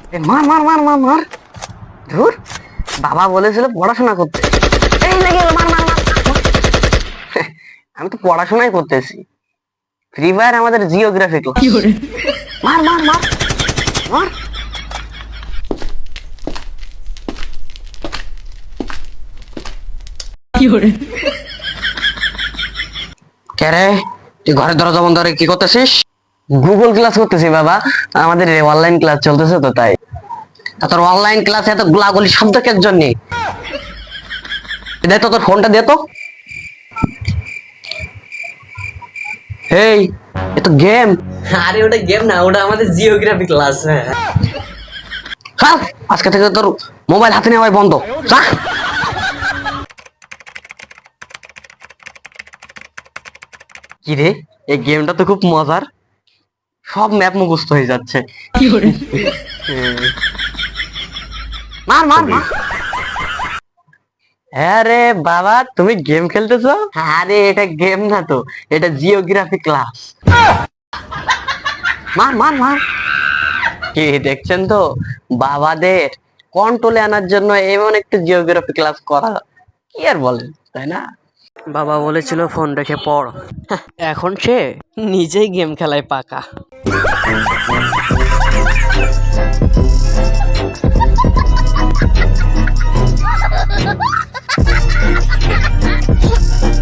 মার মার মার মার মার। ধুর, বাবা বলেছিল পড়াশোনা করতে। এই লেগে গেল, মার মার মার। আমি তো পড়াশোনাই করতেছি। ফ্রি ফায়ার আমাদের জিওগ্রাফি ক্লাস। মার মার মার মার। কে রে, তুই ঘরের দরজা বন্ধ করে কি করতেছিস? গুগল ক্লাস করতেছি বাবা, আমাদের অনলাইন ক্লাস চলতেছে তো তাই। তা তোর অনলাইন ক্লাসে এত গোলাগুলি শব্দ কের জন্য? দে তো তোর ফোনটা দে তো। এই, এ তো গেম। আরে ওটা গেম না, ওটা আমাদের জিওগ্রাফি ক্লাস। হ্যাঁ, আজকে থেকে তোর মোবাইল হাতে নেওয়াই বন্ধ। যা। কি রে, এই গেমটা তো খুব মজার, সব ম্যাপ মুখস্থ হয়ে যাচ্ছে। মার মার মার। আরে বাবা, তুমি গেম খেলতেছো? আরে এটা গেম না তো, এটা জিওগ্রাফি ক্লাস। মার মার মার। কি দেখছেন তো, বাবাদের কন্ট্রোলে আনার জন্য এমন একটা জিওগ্রাফি ক্লাস করা, কি আর বলেন, তাই না? বাবা বলেছিল ফোন রেখে পড়, এখন সে নিজেই গেম খেলায় পাকা।